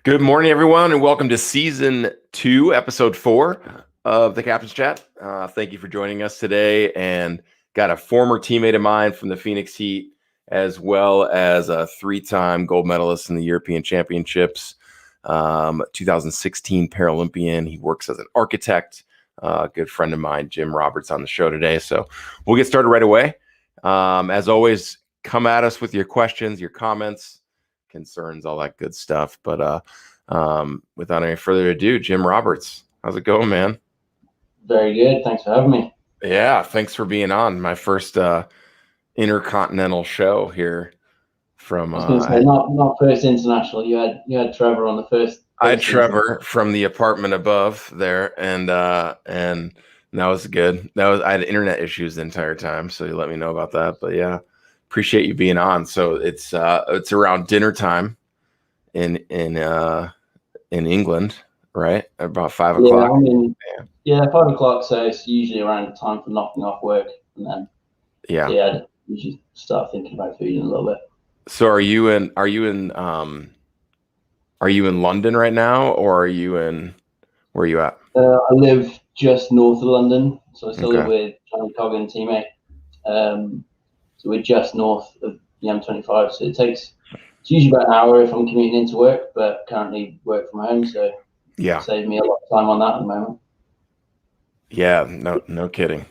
Good morning, everyone, and welcome to Season 2, Episode 4 of the Captain's Chat. Thank you for joining us today, and got a former teammate of mine from the Phoenix Heat, as well as a three-time gold medalist in the European Championships, 2016 Paralympian. He works as an architect. A good friend of mine, Jim Roberts, on the show today. So we'll get started right away. As always, come at us with your questions, your comments, concerns, all that good stuff. But without any further ado, Jim Roberts, how's it going, man? Very good. Thanks for having me. Yeah, thanks for being on my first intercontinental show here. From I was going to say, not first international. You had Trevor on the first. I had Trevor from the apartment above there, and that was good. I had internet issues the entire time, so you let me know about that. But yeah, appreciate you being on. So it's around dinner time in England, right? About 5 o'clock. Yeah, 5 o'clock. So it's usually around the time for knocking off work, and then I usually start thinking about food in a little bit. So are you in London right now, or are you in, where are you at? I live just north of London, so I still live with Johnny Coggin, teammate. So we're just north of the M25. So it's usually about an hour if I'm commuting into work, but currently work from home, so it saves me a lot of time on that at the moment. Yeah, no kidding.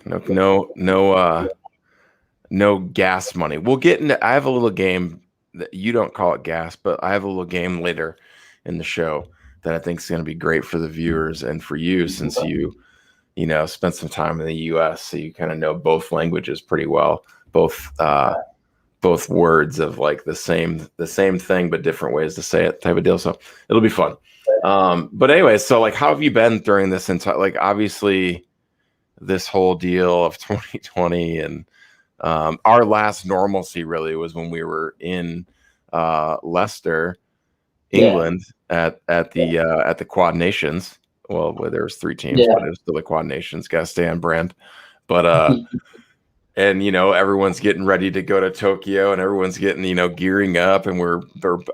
No gas money. We'll get into. I have a little game that you don't call it gas, but I have a little game later in the show that I think is going to be great for the viewers and for you, since you spent some time in the U.S., so you kind of know both languages pretty well, both words of like the same thing but different ways to say it, type of deal. So it'll be fun. But anyway, so like, how have you been during this entire, like, obviously this whole deal of 2020 and our last normalcy really was when we were in Leicester, England, at the Quad Nations. Well, where there was 3 teams, but it was still the Quad Nations. Got to stay on brand. But and everyone's getting ready to go to Tokyo, and everyone's getting gearing up, and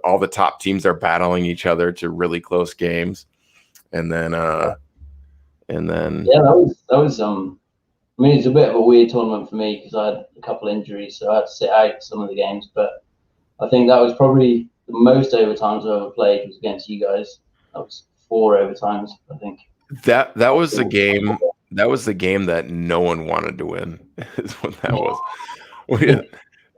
all the top teams are battling each other to really close games, and then that was I mean, it's a bit of a weird tournament for me because I had a couple injuries, so I had to sit out some of the games. But I think that was probably the most overtimes I've ever played was against you guys. That was 4 overtimes, I think. That was the game. That was the game that no one wanted to win. Is what that was.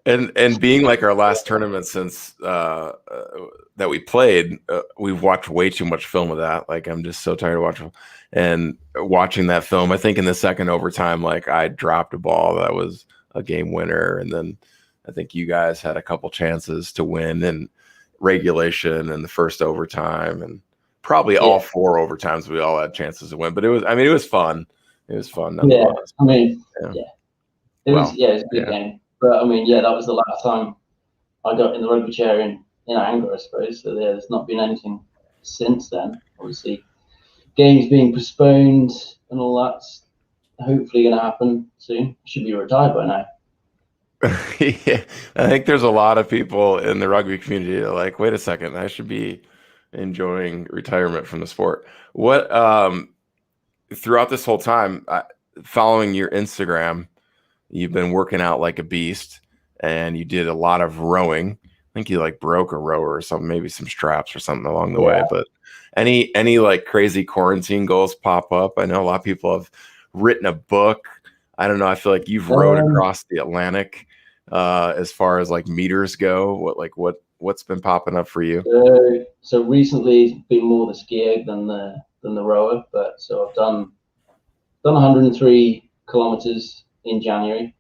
And being like our last tournament since that we played, we've watched way too much film of that. Like, I'm just so tired of watching that film. I think in the second overtime, like, I dropped a ball that was a game winner, and then I think you guys had a couple chances to win in regulation and the first overtime, and probably all 4 overtimes we all had chances to win. But it was fun. It was fun. Yeah, I mean, it was a good game. But I mean, that was the last time I got in the rugby chair in anger, I suppose. So there's not been anything since then. Obviously, games being postponed and all that's hopefully going to happen soon. Should be retired by now. Yeah, I think there's a lot of people in the rugby community that are like, wait a second, I should be enjoying retirement from the sport. What throughout this whole time, following your Instagram, you've been working out like a beast, and you did a lot of rowing. I think you like broke a rower or something, maybe some straps or something along the way. But any like crazy quarantine goals pop up? I know a lot of people have written a book. I don't know. I feel like you've rowed across the Atlantic. As far as like meters go, what's been popping up for you? So recently it's been more the skier than the rower, but so I've done 103 kilometers in January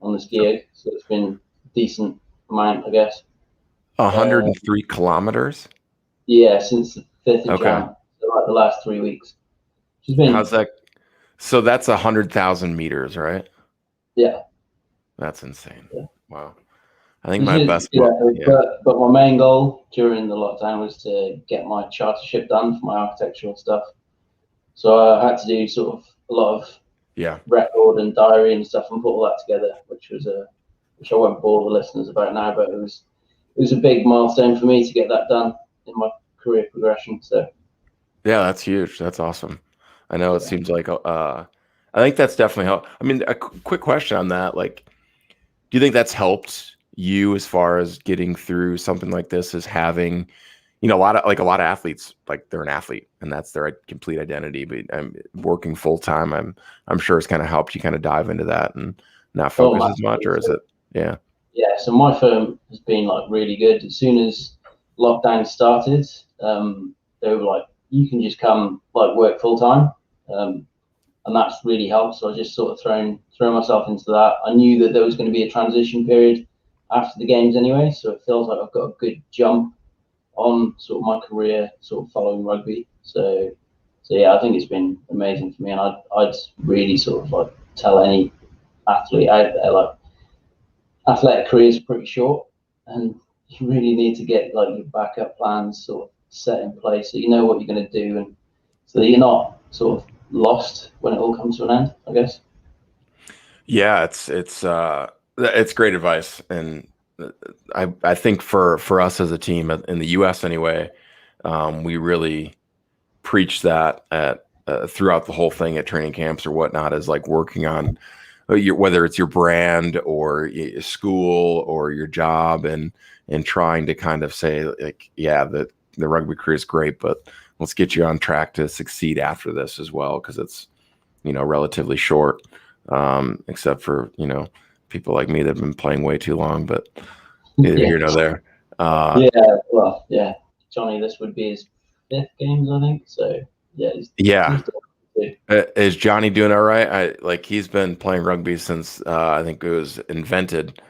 on the skier, so it's been a decent amount, I guess. 103 kilometers? Yeah, since the 5th of Jan, so like the last 3 weeks. How's that? So that's 100,000 meters, right? Yeah. That's insane. Yeah. Wow. I think my best book. But my main goal during the lockdown was to get my chartership done for my architectural stuff. So I had to do sort of a lot of record and diary and stuff and put all that together, which I won't bore the listeners about now, but it was was a big milestone for me to get that done in my career progression. So yeah, that's huge. That's awesome. I know it seems like I think that's definitely helped. I mean, a quick question on that, like, do you think that's helped you as far as getting through something like this, is having, a lot of athletes, like, they're an athlete and that's their complete identity, but I'm working full time. I'm sure it's kind of helped you kind of dive into that and not focus as much, or is it? Yeah. Yeah. So my firm has been like really good. As soon as lockdown started, they were like, you can just come like work full time. And that's really helped. So I just sort of thrown myself into that. I knew that there was going to be a transition period after the games anyway, so it feels like I've got a good jump on sort of my career, sort of following rugby. So yeah, I think it's been amazing for me, and I'd really sort of like tell any athlete out there, like, athletic careers are pretty short, and you really need to get like your backup plans sort of set in place so you know what you're going to do, and so that you're not sort of lost when it all comes to an end, I guess. Yeah, it's great advice, and I think for us as a team in the U.S. anyway, we really preach that at throughout the whole thing at training camps or whatnot, is like working on whether it's your brand or your school or your job, and trying to kind of say, like, yeah, the rugby career is great, but let's get you on track to succeed after this as well, because it's relatively short, except for people like me that have been playing way too long, but neither here nor there. Yeah, Johnny, this would be his 5th games, I think. So yeah. Is Johnny doing all right? He's been playing rugby since I think it was invented.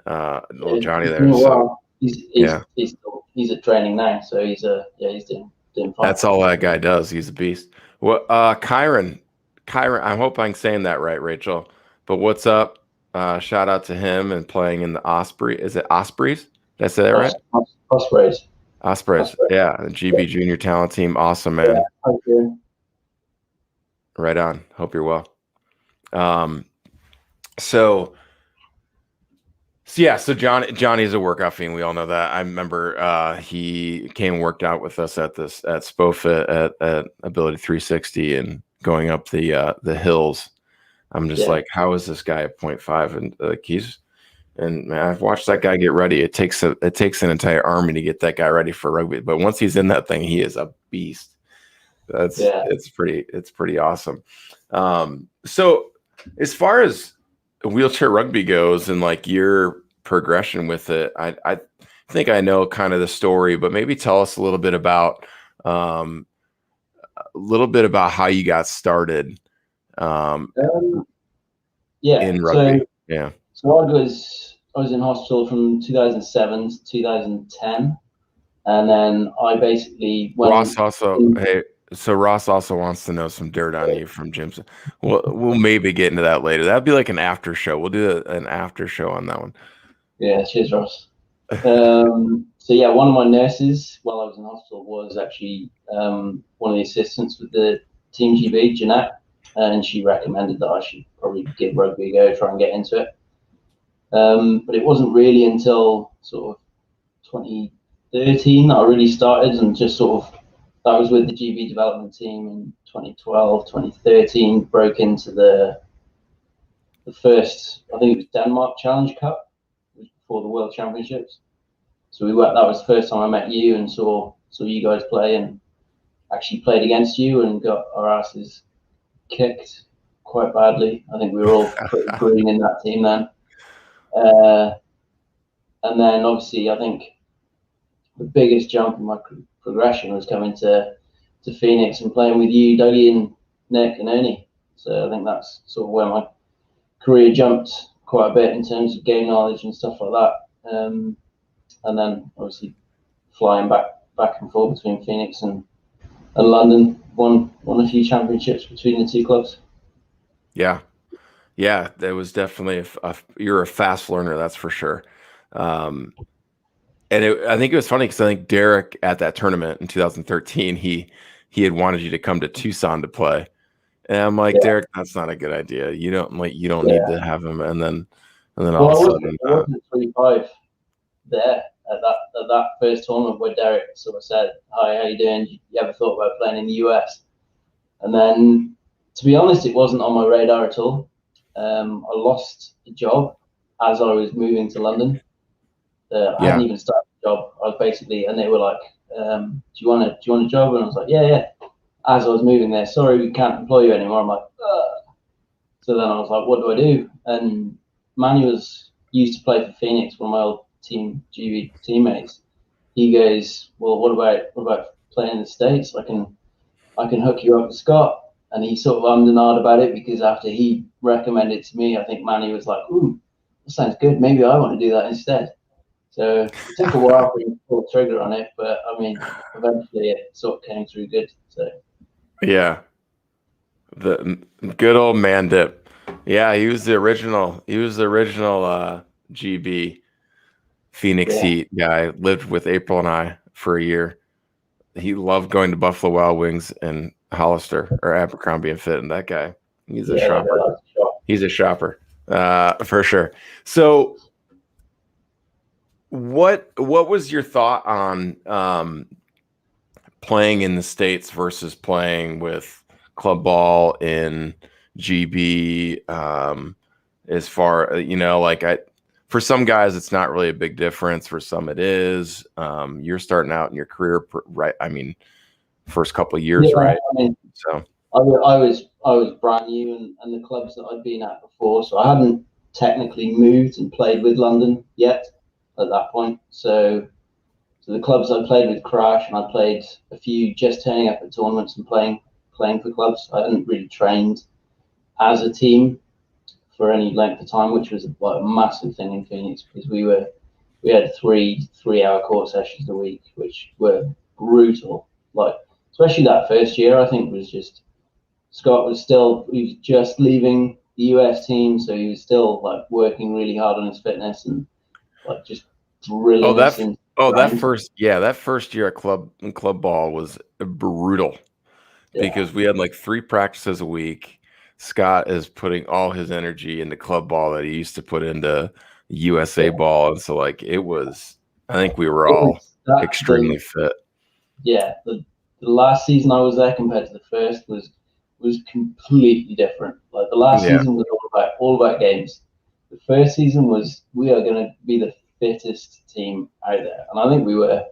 Little Johnny there. So, he's at training now, so he's doing fine. That's all that guy does. He's a beast. Well, Kyron, I hope I'm saying that right, Rachel. But what's up? Shout out to him and playing in the Osprey. Is it Ospreys? Did I say that right? Ospreys. Yeah, the GB Junior Talent Team. Awesome, man. Yeah, right on. Hope you're well. So Johnny's a workout fiend. We all know that. I remember he came and worked out with us at SPOFIT at Ability 360 and going up the hills. I'm just like, how is this guy at 0.5? And man, I've watched that guy get ready. It takes an entire army to get that guy ready for rugby. But once he's in that thing, he is a beast. It's pretty awesome. So as far as wheelchair rugby goes and like your progression with it, I think I know kind of the story, but maybe tell us a little bit about how you got started in rugby. So I was in hospital from 2007 to 2010, and then I basically went. Ross also wants to know some dirt on you from Jim's. We'll maybe get into that later. That'd be like an after show. We'll do an after show on that one. Yeah, cheers, Ross. So yeah, one of my nurses while I was in hospital was actually one of the assistants with the Team GB, Jeanette, and she recommended that I should probably give rugby a go, try and get into it. But it wasn't really until sort of 2013 that I really started, and just sort of, that was with the GB development team in 2012, 2013, broke into the first, I think it was Denmark Challenge Cup, before the World Championships. So that was the first time I met you and saw you guys play, and actually played against you and got our asses kicked quite badly. I think we were all pretty green in that team then. And then obviously I think the biggest jump in my progression was coming to Phoenix and playing with you, Dougie, and Nick and Ernie. So I think that's sort of where my career jumped quite a bit in terms of game knowledge and stuff like that. And then obviously flying back and forth between Phoenix and London, won a few championships between the two clubs. Yeah, there was definitely you're a fast learner, that's for sure. And I think it was funny because I think Derek at that tournament in 2013, he had wanted you to come to Tucson to play, and I'm like, Derek, that's not a good idea. You don't need to have him. And then all of a sudden, I wasn't 25 there. at that first tournament where Derek sort of said, "Hi, how you doing? You ever thought about playing in the US?" And then, to be honest, it wasn't on my radar at all. I lost a job as I was moving to London. I hadn't even started the job. I was basically, and they were like, "Do you want a job?" And I was like, "Yeah, yeah." As I was moving there, sorry, we can't employ you anymore. I'm like, ugh. So then I was like, what do I do? And Manny used to play for Phoenix, one of my old team GB teammates. He goes, well, what about playing in the States? I can hook you up with Scott. And he sort of ummed and ahed about it, because after he recommended it to me, I think Manny was like, ooh, that sounds good. Maybe I want to do that instead. So it took a while for him to pull the trigger on it, but I mean, eventually it sort of came through good. So yeah, the good old Mandip. Yeah, he was the original. He was the original GB Phoenix Heat guy. Lived with April and I for a year. He loved going to Buffalo Wild Wings and Hollister or Abercrombie and Fitch. And that guy, he's a shopper. He's a shopper for sure. So, what was your thought on playing in the States versus playing with club ball in GB? As far, for some guys, it's not really a big difference. For some, it is. You're starting out in your career, right? I mean, first couple of years, right? I mean, so I was brand new, and the clubs that I'd been at before, so I hadn't technically moved and played with London yet at that point. So the clubs I played with Crash, and I played a few just turning up at tournaments and playing for clubs. I hadn't really trained as a team for any length of time, which was like a massive thing in Phoenix, because we had 3-hour court sessions a week, which were brutal. Like, especially that first year, I think was just, Scott was just leaving the US team, so he was still like working really hard on his fitness and like just drilling us in. That first year at club ball was brutal, because we had like 3 practices a week. Scott is putting all his energy into club ball that he used to put into USA ball, and so like it was. I think we were all extremely fit. Yeah, the last season I was there compared to the first was completely different. Like the last season was all about games. The first season was, we are going to be the fittest team out there, and I think we were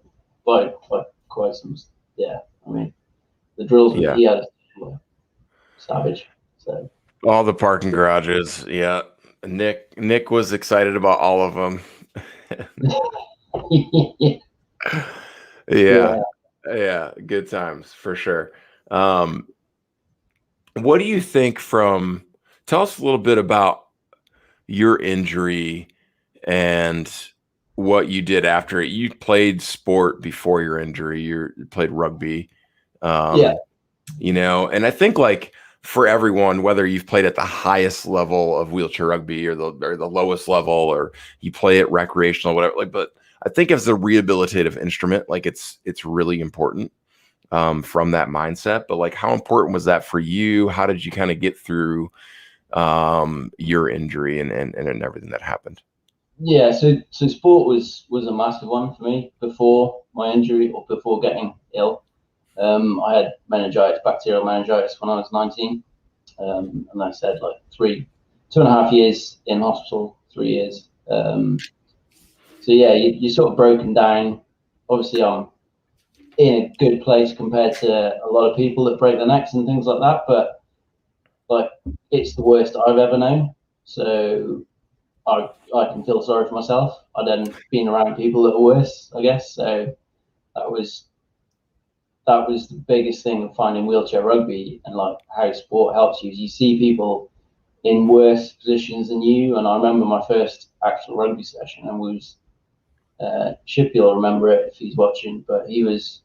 by quite some. Yeah, I mean, the drills he had were savage. So all the parking garages, Nick was excited about all of them. Yeah, good times for sure. What do you think tell us a little bit about your injury and what you did after it. You played sport before your injury. You played rugby. And I think like for everyone, whether you've played at the highest level of wheelchair rugby or the lowest level, or you play it recreational, whatever, but I think as a rehabilitative instrument, like it's really important from that mindset. But like, how important was that for you? How did you kind of get through your injury and everything that happened? Yeah, so sport was a massive one for me before my injury, or before getting ill. I had bacterial meningitis when I was 19. And I said like 2.5 years in hospital, 3 years. So yeah, you're sort of broken down. Obviously, I'm in a good place compared to a lot of people that break their necks and things like that, but like it's the worst I've ever known. So I can feel sorry for myself. I'd then been around people that were worse, I guess. So that was the biggest thing of finding wheelchair rugby, and like how sport helps you. You see people in worse positions than you. And I remember my first actual rugby session, and Shippy will remember it if he's watching, but he was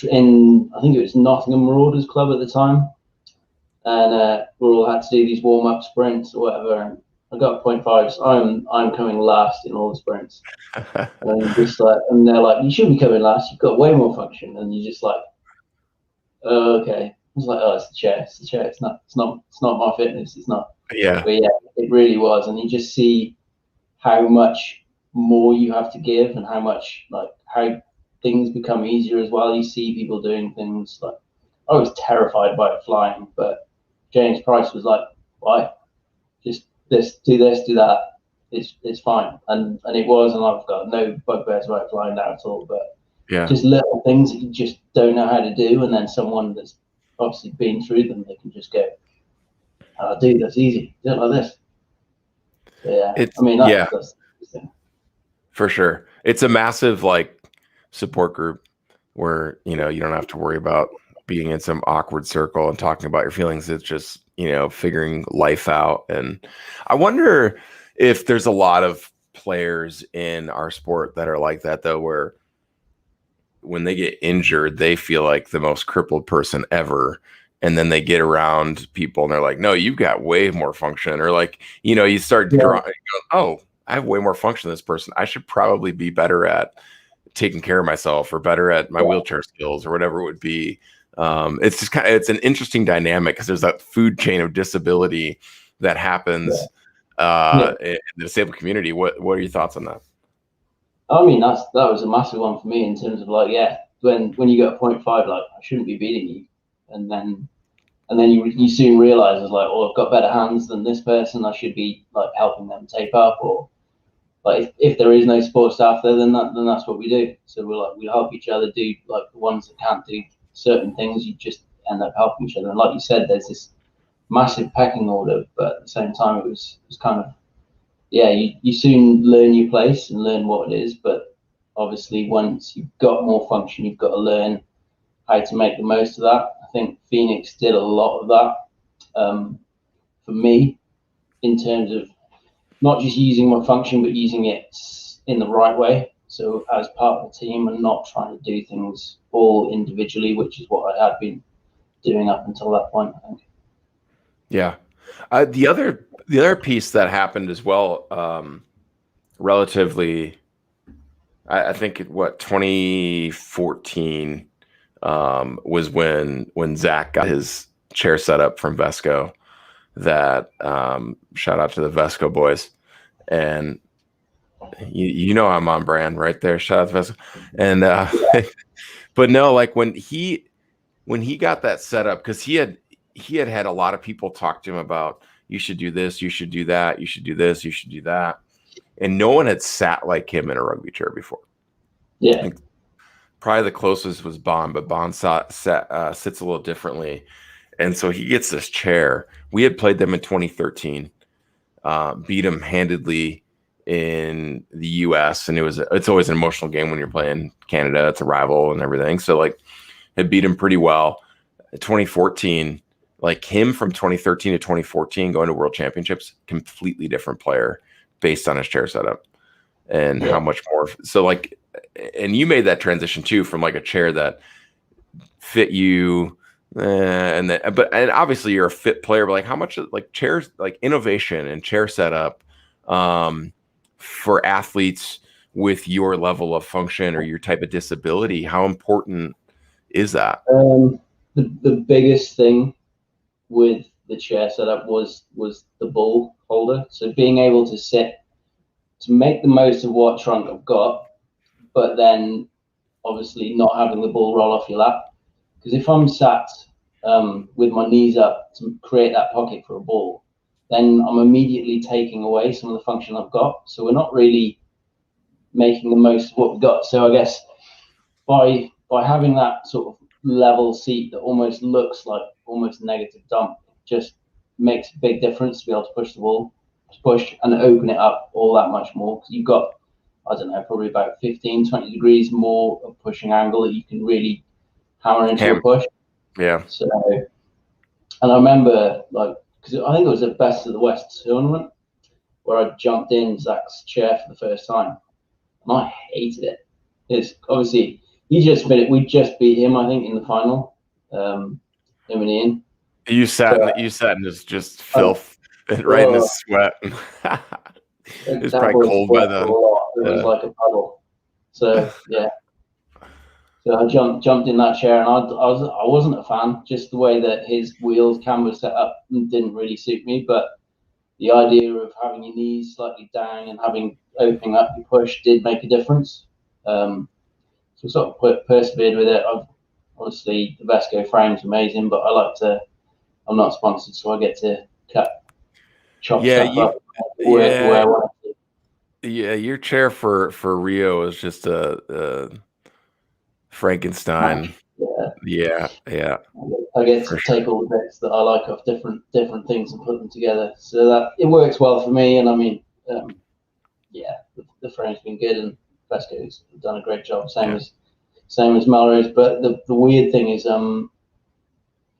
in, I think it was Nottingham Marauders Club at the time, and we all had to do these warm-up sprints or whatever, and I got 0.5s. I'm coming last in all the sprints. And just like, and they're like, you should be coming last. You've got way more function. And you're just like, oh, okay. I was like, oh, it's the chair. It's the chair. It's not my fitness. It's not. Yeah. But yeah, it really was. And you just see how much more you have to give, and how things become easier as well. You see people doing things like, I was terrified by it flying, but James Price was like, why? Just do this, do that. It's fine. And it was, and I've got no bugbears about flying down at all, but just little things that you just don't know how to do, and then someone that's obviously been through them, they can just go, oh, dude, that's easy. Do it like this. Yeah. That's the thing. For sure. It's a massive like support group where, you don't have to worry about being in some awkward circle and talking about your feelings. It's just, figuring life out. And I wonder if there's a lot of players in our sport that are like that, though, where when they get injured, they feel like the most crippled person ever. And then they get around people and they're like, no, you've got way more function. Or like, you start drawing, oh, I have way more function than this person. I should probably be better at taking care of myself or better at my wheelchair skills or whatever it would be. It's just it's an interesting dynamic because there's that food chain of disability that happens in the disabled community. What are your thoughts on that? I mean, that was a massive one for me in terms of like, when you get a 0.5, like I shouldn't be beating you, and then you soon realize it's like, oh, I've got better hands than this person. I should be like helping them tape up, or like if there is no support staff there, then that's what we do. So we help each other do like the ones that can't do certain things. You just end up helping each other. And like you said, there's this massive pecking order, but at the same time, it was kind of, you soon learn your place and learn what it is. But obviously, once you've got more function, you've got to learn how to make the most of that. I think Phoenix did a lot of that for me in terms of not just using my function, but using it in the right way. So as part of the team and not trying to do things all individually, which is what I had been doing up until that point, I think. Yeah. The other piece that happened as well, relatively, I think 2014 was when Zach got his chair set up from Vesco. That shout out to the Vesco boys, and I'm on brand right there. Shout out to Vesco, and but no, like when he got that set up, because he had a lot of people talk to him about, you should do this, you should do that, you should do this, you should do that, and no one had sat like him in a rugby chair before. Yeah, like, probably the closest was Bond, but Bond sits a little differently. And so he gets this chair. We had played them in 2013, beat them handedly in the U.S. And it's always an emotional game when you're playing Canada. It's a rival and everything. So like, had beat him pretty well. 2014, like him from 2013 to 2014 going to World Championships, completely different player based on his chair setup and how much more. So like, and you made that transition too from like a chair that fit you. And obviously you're a fit player, but like how much like chairs, like innovation and chair setup for athletes with your level of function or your type of disability, how important is that? The biggest thing with the chair setup was the ball holder. So being able to sit to make the most of what trunk I've got, but then obviously not having the ball roll off your lap. Because if I'm sat with my knees up to create that pocket for a ball, then I'm immediately taking away some of the function I've got. So we're not really making the most of what we've got. So I guess by having that sort of level seat that almost looks like almost negative dump, just makes a big difference to be able to push the ball, push and open it up all that much more. Because you've got, I don't know, probably about 15, 20 degrees more of pushing angle that you can really hammer into a push. Yeah. So, and I remember, like, because I think it was the Best of the West tournament where I jumped in Zach's chair for the first time, and I hated it. It's obviously we just beat him, I think, in the final. Him and Ian. You sat in just filth right in his sweat. It was probably cold by then. It was like a puddle. So yeah. So I jumped in that chair, and I wasn't a fan. Just the way that his wheels cam was set up didn't really suit me. But the idea of having your knees slightly down and opening up your push did make a difference. So sort of persevered with it. Obviously, the Vesco frame's amazing, but I'm not sponsored, so I get to chop stuff up. Where I want to. Yeah, your chair for Rio is just a Frankenstein. Yeah. I get to take all the bits that I like off different things and put them together, so that it works well for me. And I mean, the frame's been good, and Vesco's done a great job. Same as Melrose. But the weird thing is, in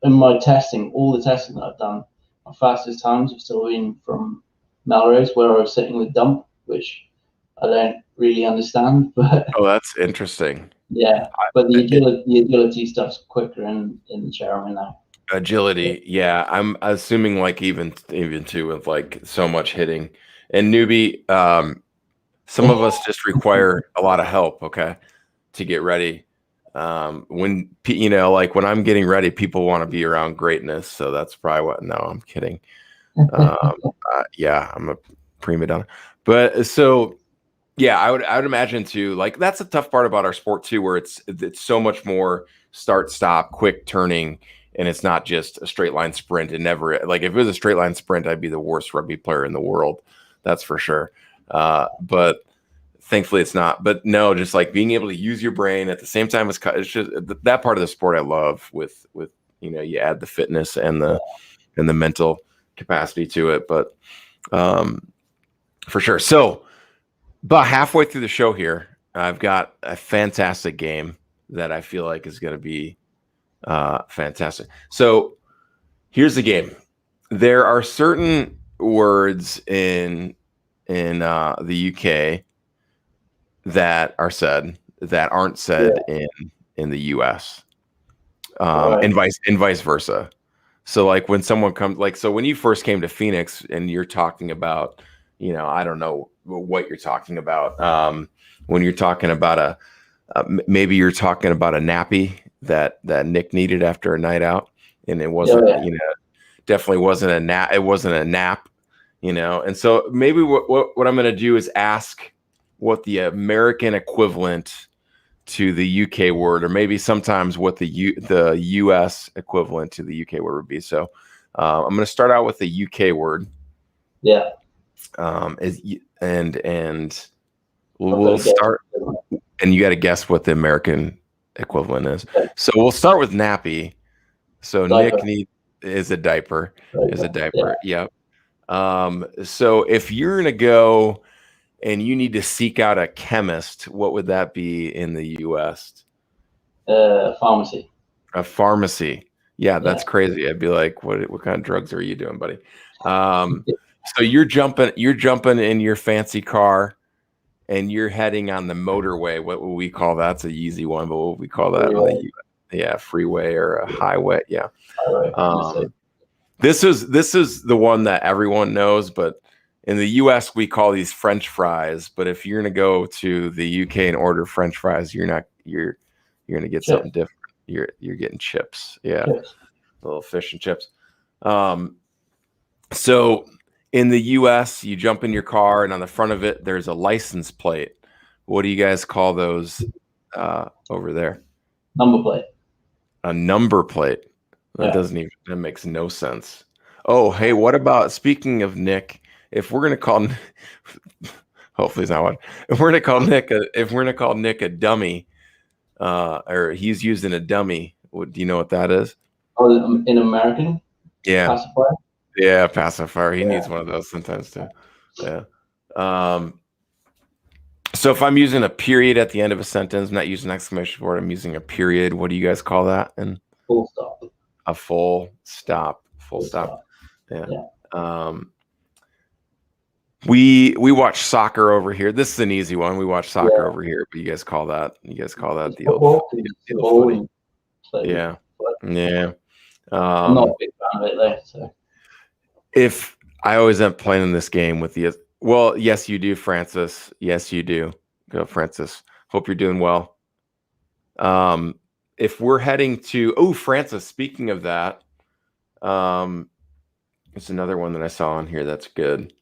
my testing, all the testing that I've done, my fastest times have still been from Melrose, where I was sitting with dump, which I don't really understand. But that's interesting. Yeah, but the agility stuff's quicker in the chair right now. Agility, yeah. I'm assuming like even too with like so much hitting and newbie. Some of us just require a lot of help, okay, to get ready. When like when I'm getting ready, people want to be around greatness, so that's probably what. No, I'm kidding. Yeah, I'm a prima donna, but so. Yeah, I would imagine too. Like that's a tough part about our sport too, where it's so much more start stop, quick turning, and it's not just a straight line sprint. And never like if it was a straight line sprint, I'd be the worst rugby player in the world. That's for sure. But thankfully, it's not. But no, just like being able to use your brain at the same time as it's just that part of the sport I love. With you add the fitness and the mental capacity to it. But for sure, so. About halfway through the show here, I've got a fantastic game that I feel like is going to be fantastic. So here's the game. There are certain words in the UK that are said that aren't said in the US, and vice versa. So like when someone comes, like so when you first came to Phoenix and you're talking about, I don't know what you're talking about. When you're talking about maybe you're talking about a nappy that Nick needed after a night out, and it wasn't, definitely wasn't a nap. It wasn't a nap, And so maybe what I'm going to do is ask what the American equivalent to the UK word, or maybe sometimes what the US equivalent to the UK word would be. So I'm going to start out with the UK word. Yeah. And we'll start, and you got to guess what the American equivalent is. Okay. So we'll start with nappy. So diaper. Nick is a diaper. Yeah. Yep. So if you're gonna go and you need to seek out a chemist, what would that be in the U.S.? Pharmacy. A pharmacy. Yeah, that's crazy. I'd be like, what kind of drugs are you doing, buddy? So you're jumping in your fancy car and you're heading on the motorway. What would we call that? That's an easy one, but what would we call that? Freeway or a highway. Yeah. This is the one that everyone knows, but in the US we call these French fries. But if you're gonna go to the UK and order French fries, you're gonna get something different. You're getting chips. Yeah. Chips. Little fish and chips. So in the US, you jump in your car, and on the front of it, there's a license plate. What do you guys call those over there? Number plate. A number plate. That makes no sense. Oh, hey, what about, speaking of Nick, if we're gonna call, hopefully it's not one. If we're gonna call Nick a dummy, or he's using a dummy, do you know what that is? Oh, in American? Yeah. Pacifier? Yeah, pacifier. He needs one of those sometimes too. Yeah. So if I'm using a period at the end of a sentence, I'm not using an exclamation point, I'm using a period. What do you guys call that? And full stop. A full stop. Full stop. Yeah. We watch soccer over here. This is an easy one. We watch soccer over here, but you guys call that the old footy. Yeah. Yeah. I'm not a big fan of it though. So. If I always end up playing this game with you, well, yes, you do, Francis. Yes, you do. Go, Francis. Hope you're doing well. If we're heading to, Francis, speaking of that, It's another one that I saw on here that's good.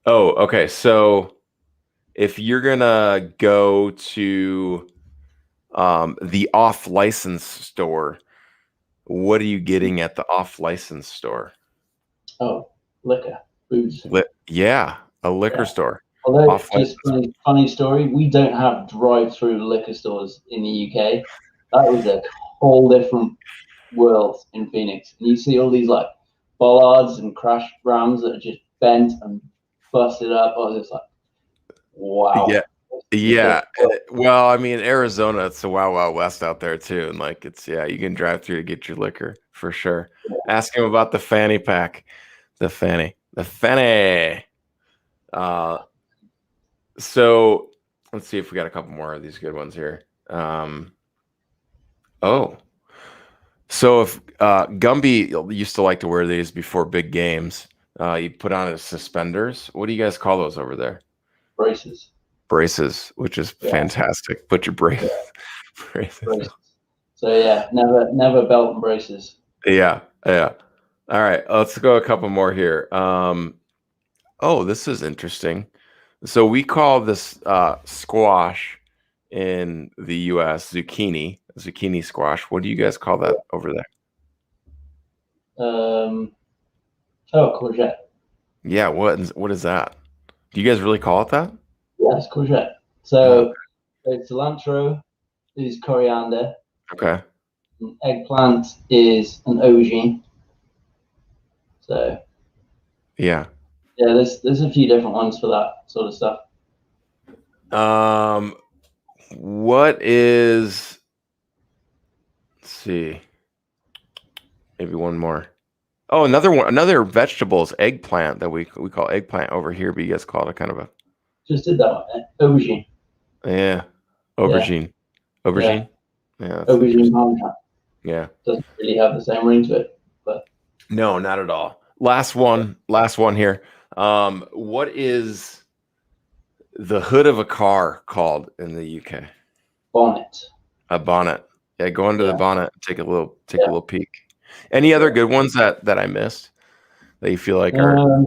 Oh, okay. So if you're gonna go to the off-license store, what are you getting at the off-license store? Oh, liquor, booze. Yeah, a liquor store. Although, just funny story, we don't have drive-through liquor stores in the UK. That was a whole different world in Phoenix. And you see all these like bollards and crash rams that are just bent and busted up. I was just like, wow. Yeah. Yeah. Well, I mean, Arizona, it's the Wild Wild West out there too. And like, you can drive through to get your liquor for sure. Yeah. Ask him about the fanny pack. The fanny. So let's see if we got a couple more of these good ones here. So if Gumby used to like to wear these before big games, you put on his suspenders. What do you guys call those over there? Braces, which is fantastic. Put your braces. Braces. So yeah, never belt and braces. Yeah. All right, let's go a couple more here. This is interesting. So we call this squash in the U.S. zucchini squash. What do you guys call that over there? Courgette. Yeah, what is that? Do you guys really call it that? Yeah, it's courgette. So cilantro is coriander. Okay. And eggplant is an aubergine. So yeah, there's a few different ones for that sort of stuff. What is? Let's see. Maybe one more. Oh, another vegetable is eggplant that we call eggplant over here, but you guys call it a kind of a. Just did that one. Aubergine. Yeah, aubergine. Yeah. Aubergine. Yeah. Aubergine parmesan. Yeah. Doesn't really have the same ring to it, but. No, not at all. Last one here. What is the hood of a car called in the UK? Bonnet. A bonnet. Yeah, go into the bonnet, take a little peek. Any other good ones that I missed that you feel like are?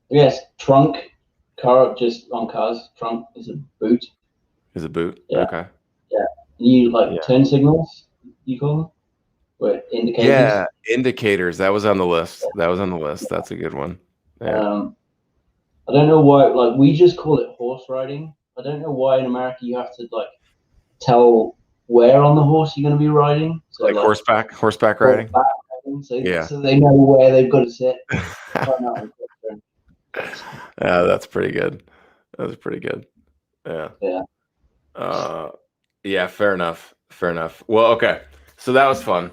Yes, trunk. Car just on cars. Trunk is a boot. Is a boot? Yeah. Okay. Yeah. You turn signals? You call them? What, indicators? Yeah, indicators. That was on the list. That's a good one. Yeah. I don't know why. Like, we just call it horse riding. I don't know why in America you have to like tell where on the horse you're going to be riding. So, like horseback riding. So they know where they've got to sit. Yeah, that's pretty good. That's pretty good. Yeah. Yeah. Fair enough. Well, okay. So that was fun.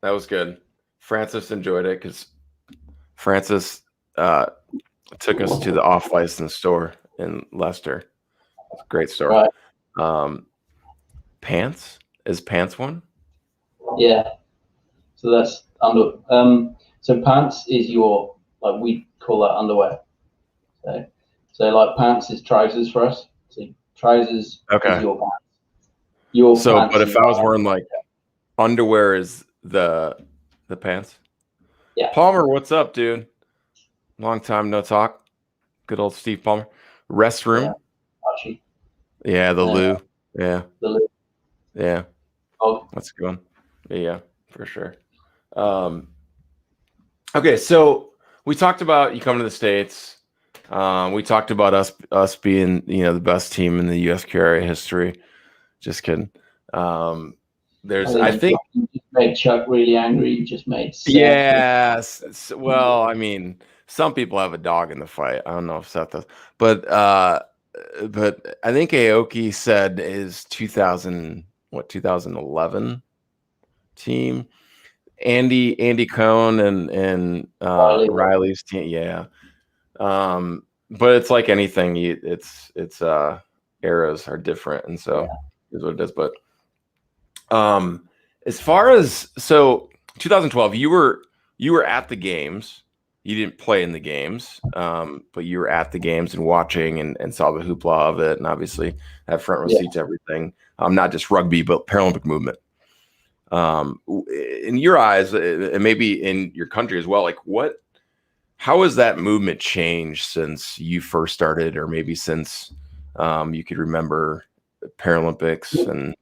That was good. Francis enjoyed it because Francis took us to the off-license store in Leicester. Great store. Right. Pants? Is pants one? Yeah. So that's under. So pants is your, like, we call that underwear. So like pants is trousers for us. So trousers is your pants. But if I was wearing like underwear is the pants. Yeah. Palmer, what's up, dude? Long time no talk. Good old Steve Palmer. Restroom. Yeah, the loo. Yeah. The loo. Yeah. Oh. That's a good one. Yeah, for sure. Okay, so we talked about you coming to the States. We talked about us being, the best team in the USQRA history. Just kidding. I think you just made Chuck really angry. You just made Seth. Yes. Well, I mean, some people have a dog in the fight. I don't know if Seth does, but I think Aoki said his 2011 team, Andy Cohn and Riley's team. Yeah. But it's like anything. It's eras are different, and so is what it is. But as far as 2012, you were at the games. You didn't play in the games, but you were at the games and watching and saw the hoopla of it, and obviously had front row seats to everything. Not just rugby, but Paralympic movement. in your eyes, and maybe in your country as well, like how has that movement changed since you first started, or maybe since you could remember Paralympics? And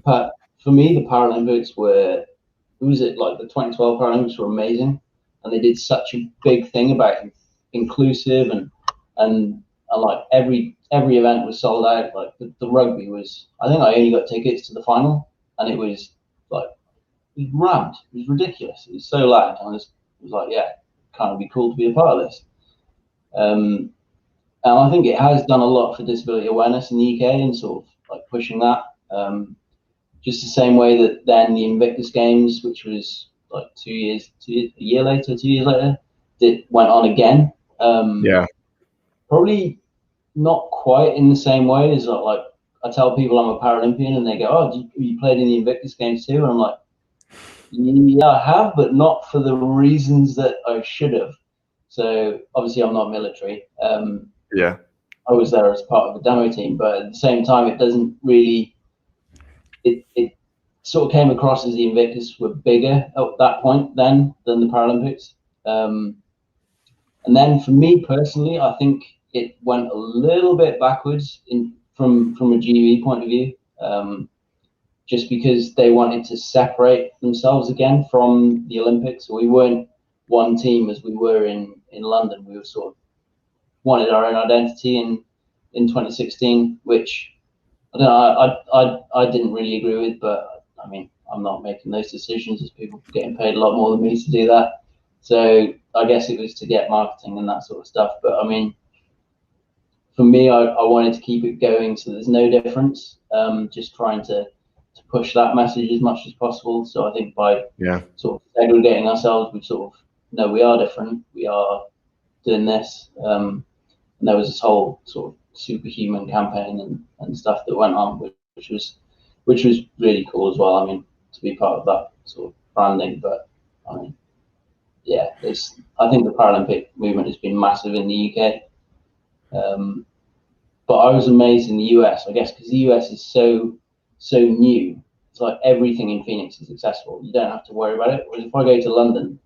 for me, the Paralympics were, who was it, like the 2012 Paralympics were amazing, and they did such a big thing about inclusive and like every event was sold out. Like the rugby was, I think I only got tickets to the final, and it was like, it was rammed. It was ridiculous. It was so loud. I was like, yeah, kind of be cool to be a part of this. And I think it has done a lot for disability awareness in the UK and sort of like pushing that. Just the same way that then the Invictus Games, which was like 2 years later, went on again. Probably not quite in the same way as like I tell people I'm a Paralympian and they go, "Oh, you played in the Invictus Games too?" And I'm like, "Yeah, I have, but not for the reasons that I should have." So obviously I'm not military. I was there as part of the demo team, but at the same time, it doesn't really. It sort of came across as the Invictus were bigger at that point then than the Paralympics. And then for me personally, I think it went a little bit backwards from a GUE point of view, just because they wanted to separate themselves again from the Olympics. So we weren't one team as we were in London. We were sort of wanted our own identity in 2016, which I don't know, I didn't really agree with, but I mean, I'm not making those decisions. There's people getting paid a lot more than me to do that. So I guess it was to get marketing and that sort of stuff. But I mean, for me, I wanted to keep it going so there's no difference. Just trying to push that message as much as possible. So I think by sort of segregating ourselves, we sort of, no, we are different. We are doing this. And there was this whole sort of superhuman campaign and stuff that went on, which was really cool as well. I mean, to be part of that sort of branding. But I mean, yeah, I think the Paralympic movement has been massive in the UK. But I was amazed in the US, I guess, because the US is so new. It's like everything in Phoenix is accessible. You don't have to worry about it. Whereas if I go to London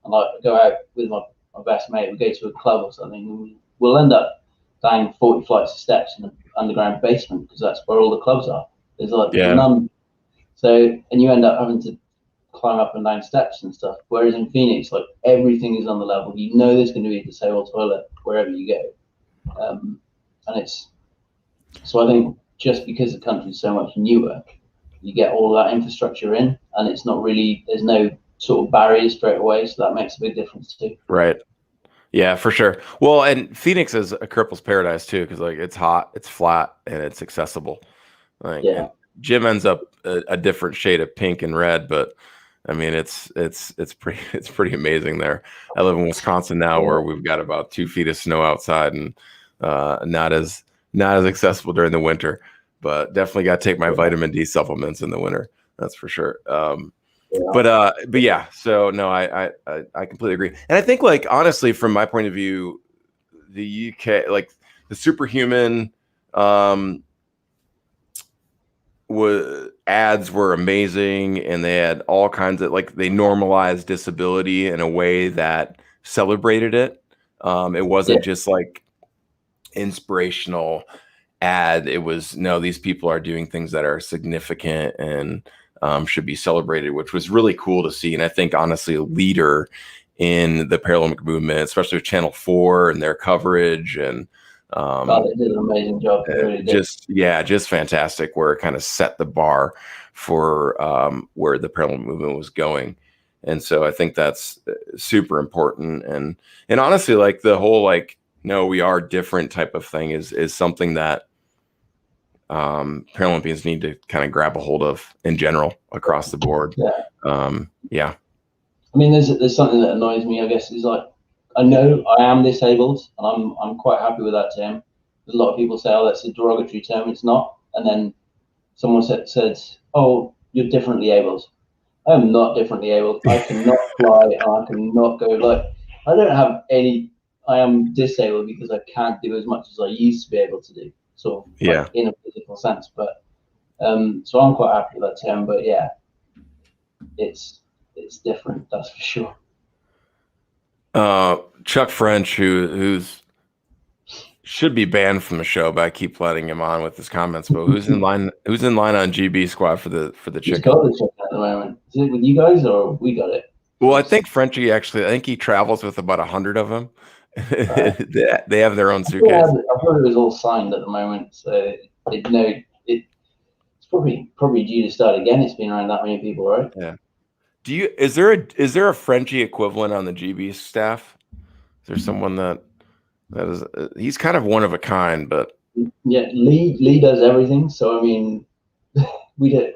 and like go out with my best mate, we go to a club or something, we'll end up down 40 flights of steps in an underground basement because that's where all the clubs are. There's like none. So, and you end up having to climb up and down steps and stuff. Whereas in Phoenix, like everything is on the level. You know there's going to be a disabled toilet wherever you go. And it's, so I think just because the country's so much newer, you get all that infrastructure in, and it's not really, there's no sort of barriers straight away. So that makes a big difference too. Right. Yeah, for sure. Well, and Phoenix is a cripple's paradise too, because like it's hot, it's flat, and it's accessible. Like, and Jim ends up a different shade of pink and red, but I mean it's pretty amazing there. I live in Wisconsin now, where we've got about 2 feet of snow outside, and not as accessible during the winter. But definitely got to take my vitamin D supplements in the winter. That's for sure. But yeah, so no, I completely agree. And I think, like, honestly, from my point of view, the UK, like the Superhuman ads were amazing, and they had all kinds of, like, they normalized disability in a way that celebrated it. It wasn't just like inspirational ad. It was, no, these people are doing things that are significant and should be celebrated, which was really cool to see. And I think, honestly, a leader in the Paralympic movement, especially with Channel 4 and their coverage, and they did an amazing job. Really just fantastic, where it kind of set the bar for where the Paralympic movement was going. And so I think that's super important. And honestly, like the whole, like, no, we are different type of thing is something that Paralympians need to kind of grab a hold of in general across the board. I mean, there's something that annoys me, I guess, is like, I know I am disabled, and I'm quite happy with that term. There's a lot of people say, oh, that's a derogatory term. It's not. And then someone said, oh, you're differently abled. I am not differently abled. I cannot fly, and I cannot go. Like, I don't have any. I am disabled because I can't do as much as I used to be able to do, sort of, like, in a physical sense. But so I'm quite happy with that term. But yeah, it's different. That's for sure. Chuck French, who's should be banned from the show, but I keep letting him on with his comments. But who's in line? Who's in line on GB squad for the chicken? He's got the chicken at the moment. Is it with you guys or we got it? Well, I think Frenchie actually. I think he travels with about 100 of them. They have their own suitcase. I thought it was all signed at the moment, so it's probably due to start again. It's been around that many people, right? Yeah. Is there a Frenchie equivalent on the GB staff? Is there someone that is? He's kind of one of a kind, but yeah, Lee does everything. So I mean, we did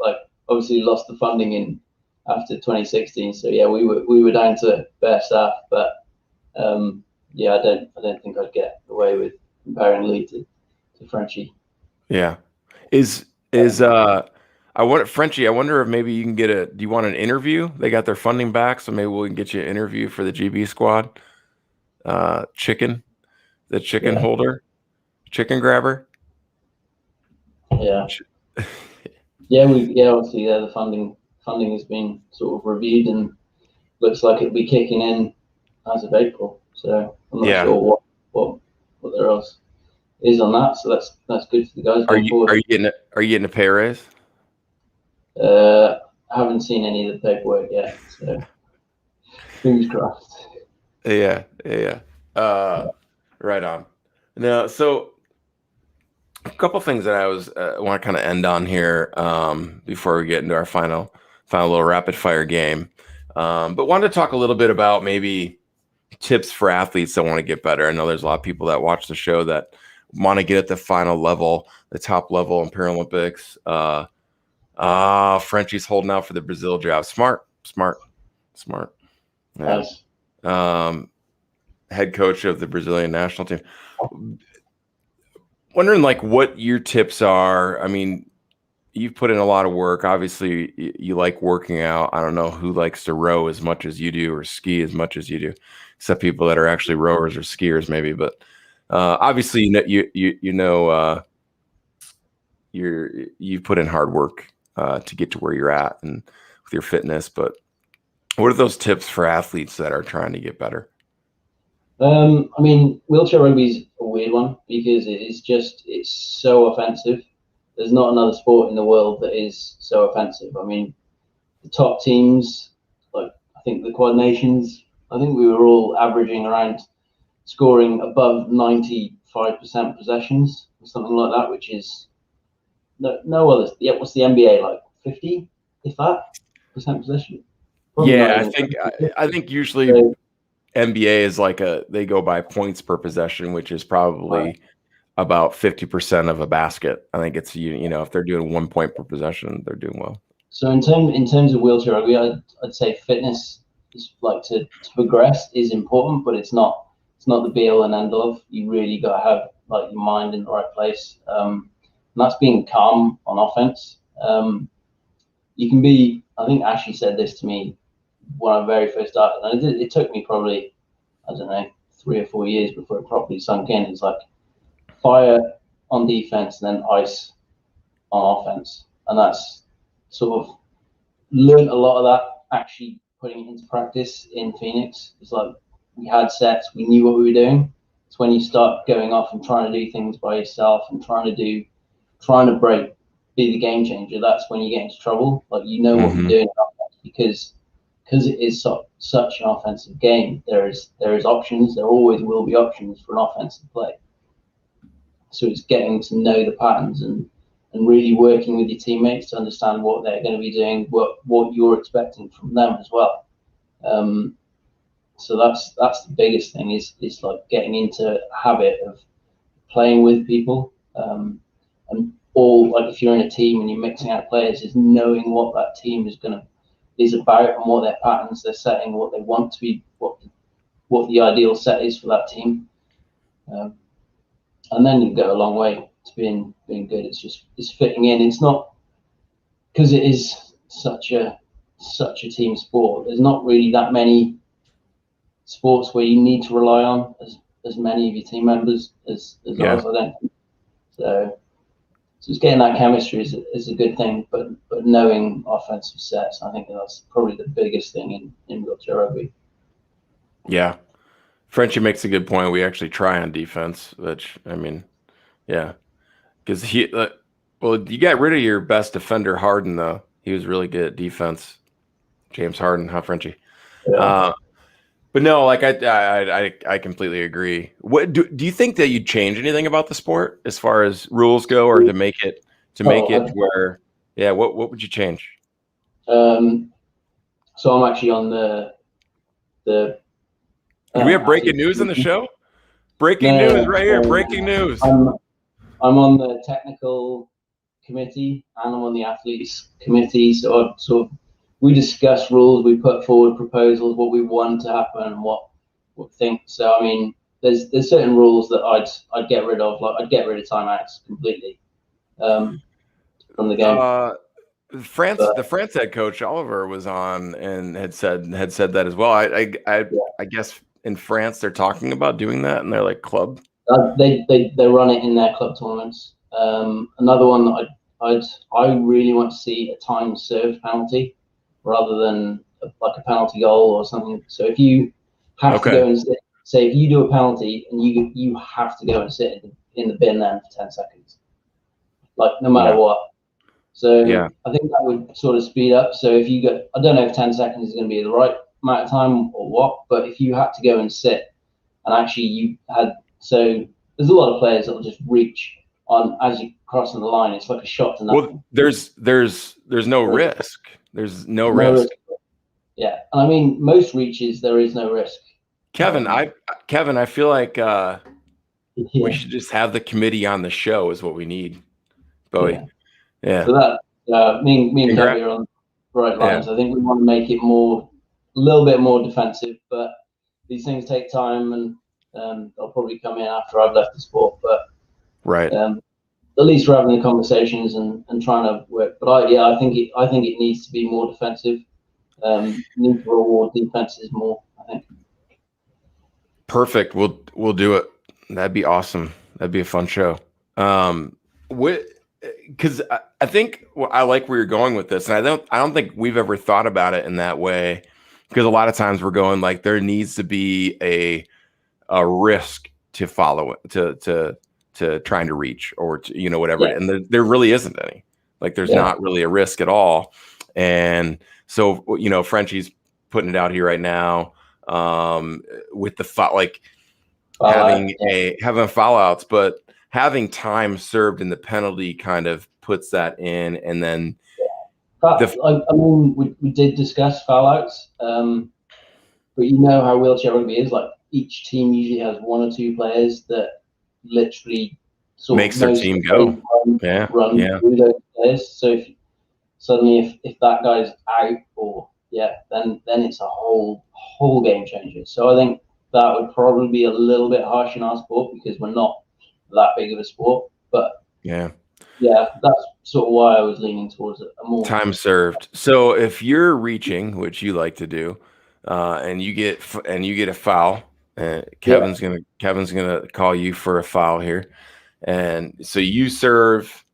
obviously lost the funding after 2016. So yeah, we were down to bare staff, but yeah, I don't think I'd get away with comparing Lee to Frenchie. Yeah, I wonder, Frenchie, I wonder if maybe you can do you want an interview? They got their funding back, so maybe we can get you an interview for the GB squad. Chicken holder, chicken grabber. Yeah. Obviously, the funding has been sort of reviewed and looks like it'll be kicking in as of April. So I'm not sure what there else is on that. So that's good for the guys. Are you getting a pay raise? I haven't seen any of the paperwork yet, so fingers crossed. Yeah. Right on. Now, so a couple things that I want to kind of end on here before we get into our final little rapid fire game. But wanted to talk a little bit about maybe tips for athletes that want to get better. I know there's a lot of people that watch the show that want to get at the final level, the top level in Paralympics. Frenchie's holding out for the Brazil job. Smart. Yeah. Nice. Head coach of the Brazilian national team. Wondering what your tips are. I mean, you've put in a lot of work. Obviously, you like working out. I don't know who likes to row as much as you do or ski as much as you do, except people that are actually rowers or skiers, maybe. But obviously, you've put in hard work to get to where you're at and with your fitness. But what are those tips for athletes that are trying to get better? I mean, wheelchair rugby is a weird one because it's so offensive. There's not another sport in the world that is so offensive. I mean, the top teams, I think the Quad Nations, I think we were all averaging around scoring above 95% possessions or something like that, which is no others. Yeah, what's the NBA like? 50, if that, percent possession? Probably I think usually NBA is they go by points per possession, which is probably about 50% of a basket. I think it's if they're doing 1 point per possession, they're doing well. So in terms of wheelchair rugby, I'd say fitness is to progress is important, but it's not the be all and end all. You really got to have your mind in the right place. And that's being calm on offense. You can be. I think Ashley said this to me when I very first started, and it took me probably 3 or 4 years before it properly sunk in. It's fire on defense and then ice on offense, and that's sort of learned a lot of that actually putting it into practice in Phoenix. It's we had sets, we knew what we were doing. It's when you start going off and trying to do things by yourself and trying to be the game changer. That's when you get into trouble. What you're doing because it is such an offensive game. There is options. There always will be options for an offensive play. So it's getting to know the patterns and really working with your teammates to understand what they're going to be doing, what you're expecting from them as well. So that's the biggest thing is getting into a habit of playing with people, and all if you're in a team and you're mixing out players, is knowing what that team is about and what their patterns they're setting, what they want to be, what the ideal set is for that team, and then you go a long way to being good. It's fitting in. It's not because it is such a team sport. There's not really that many sports where you need to rely on as many of your team members as ours. I don't think so. Just getting that chemistry is a good thing, but knowing offensive sets, I think that's probably the biggest thing in wheelchair rugby. Yeah. Frenchie makes a good point. We actually try on defense, which, I mean, yeah. Because well, you got rid of your best defender, Harden, though. He was really good at defense. James Harden, huh, Frenchie? Yeah. But no, like I completely agree. What do you think that you'd change anything about the sport as far as rules go, or to make it where, yeah, what would you change? So I'm actually on the. Do we have breaking news in the show? Breaking news right here. Breaking news. I'm on the technical committee and I'm on the athletes committee. So we discuss rules, we put forward proposals, what we want to happen, and what we think. So I mean, there's certain rules that I'd get rid of. Like I'd get rid of timeouts completely from the game. The France head coach Oliver was on and had said that as well. I guess in France they're talking about doing that in their like club. They run it in their club tournaments. Another one that I really want to see a time served penalty rather than like a penalty goal or something. So if you have to go and sit, say if you do a penalty and you have to go and sit in the bin then for 10 seconds, like no matter what. So I think that would sort of speed up. So if you go, I don't know if 10 seconds is going to be the right amount of time or what, but if you had to go and sit and actually so there's a lot of players that will just reach on as you crossing the line. It's like a shot to nothing. Well, there's no risk. There's no risk. Yeah, and I mean most reaches there is no risk. Kevin, I feel like we should just have the committee on the show is what we need. Bowie. Yeah. So that me and Kevin are on the right lines. I think we want to make it a little bit more defensive, but these things take time and they'll probably come in after I've left the sport. But at least we're having the conversations and trying to work. But I think it needs to be more defensive. Need to reward defenses more, I think. Perfect. We'll do it. That'd be awesome. That'd be a fun show. Because I think I like where you're going with this, and I don't think we've ever thought about it in that way. Because a lot of times we're going like there needs to be a risk to follow it to trying to reach or to, whatever, and there really isn't any. Like there's not really a risk at all, and so Frenchie's putting it out here right now with the having fallouts, but having time served in the penalty kind of puts that in, and then. I mean, we did discuss fallouts, but you know how wheelchair rugby is. Like each team usually has one or two players that literally makes their team go. Run through those players. So if suddenly if that guy's out, then it's a whole game changer. So I think that would probably be a little bit harsh in our sport because we're not that big of a sport. But yeah, that's sort of why I was leaning towards it. A more time served. So if you're reaching, which you like to do, and you get a foul, Kevin's gonna call you for a foul here, and so you serve.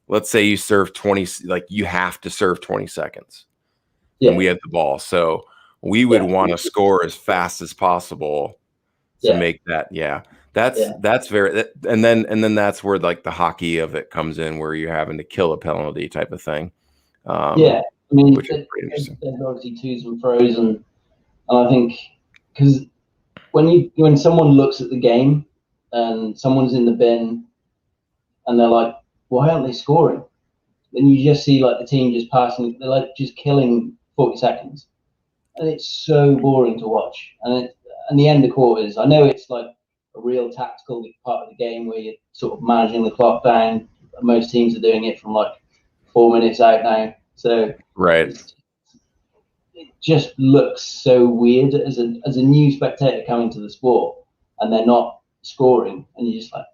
Let's say you serve 20. Like you have to serve 20 seconds, and we have the ball. So we would want to score as fast as possible to make that. Yeah. That's very, and then that's where like the hockey of it comes in, where you're having to kill a penalty type of thing. I mean, there's obviously twos and throws, and I think because when someone looks at the game and someone's in the bin and they're like, why aren't they scoring? Then you just see like the team just passing, they're like just killing 40 seconds, and it's so boring to watch. And the end of quarters, I know it's like a real tactical part of the game where you're sort of managing the clock down. Most teams are doing it from like 4 minutes out now. So it just looks so weird as a new spectator coming to the sport and they're not scoring and you're just like,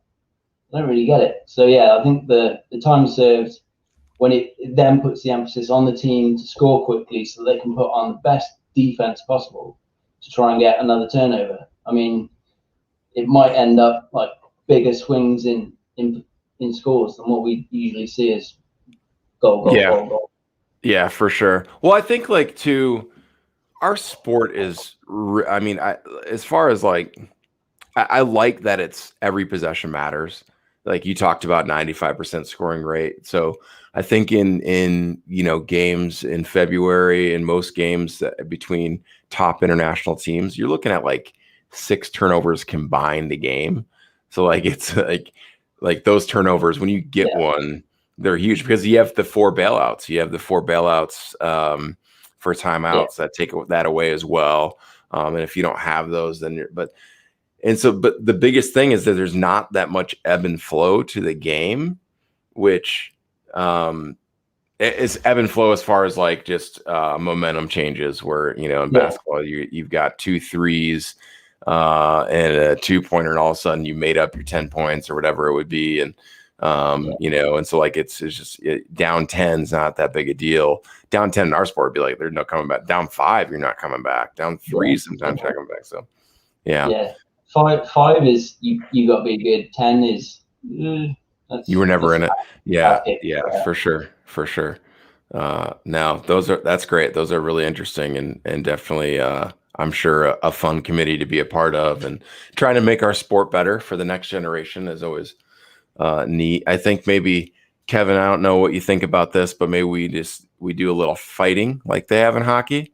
I don't really get it. So I think the time served when it then puts the emphasis on the team to score quickly so they can put on the best defense possible to try and get another turnover. I mean, it might end up like bigger swings in scores than what we usually see as goal. Yeah, for sure. Well, I think like too, our sport is. I mean, as far as like, I like that it's every possession matters. Like you talked about 95% scoring rate. So I think in games in February and most games between top international teams, you're looking at like 6 turnovers combined a game. So like it's like those turnovers when you get Yeah, one, they're huge because you have the 4 bailouts. You have the 4 bailouts for yeah, timeouts that take that away as well. And if you don't have those, then but the biggest thing is that there's not that much ebb and flow to the game, which is ebb and flow as far as like just momentum changes. Where in yeah, basketball you've got 2 threes and a 2-pointer, and all of a sudden you made up your 10 points or whatever it would be, and and so like it's just down 10's not that big a deal. Down 10 in our sport would be like there's no coming back. Down 5, you're not coming back. Down 3, yeah. sometimes you're not coming back. So yeah. Yeah. Five is you got to be good. 10 is You were never that's in it. bad Yeah, kick. yeah, for sure, for sure. No, that's great. Those are really interesting and definitely I'm sure a fun committee to be a part of, and trying to make our sport better for the next generation is always neat. I think maybe Kevin, I don't know what you think about this, but maybe we do a little fighting like they have in hockey.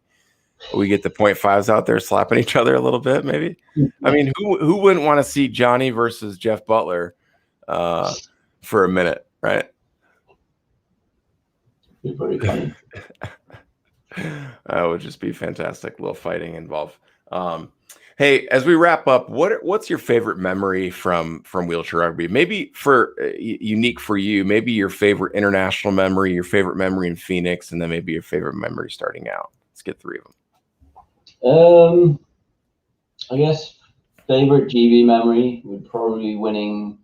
We get the .5s out there slapping each other a little bit, maybe. I mean, who wouldn't want to see Johnny versus Jeff Butler for a minute, right? Be pretty funny. That would just be fantastic. A little fighting involved. Hey, as we wrap up, what's your favorite memory from wheelchair rugby? Maybe for unique for you, maybe your favorite international memory, your favorite memory in Phoenix, and then maybe your favorite memory starting out. Let's get 3 of them. I guess favorite GB memory would probably be winning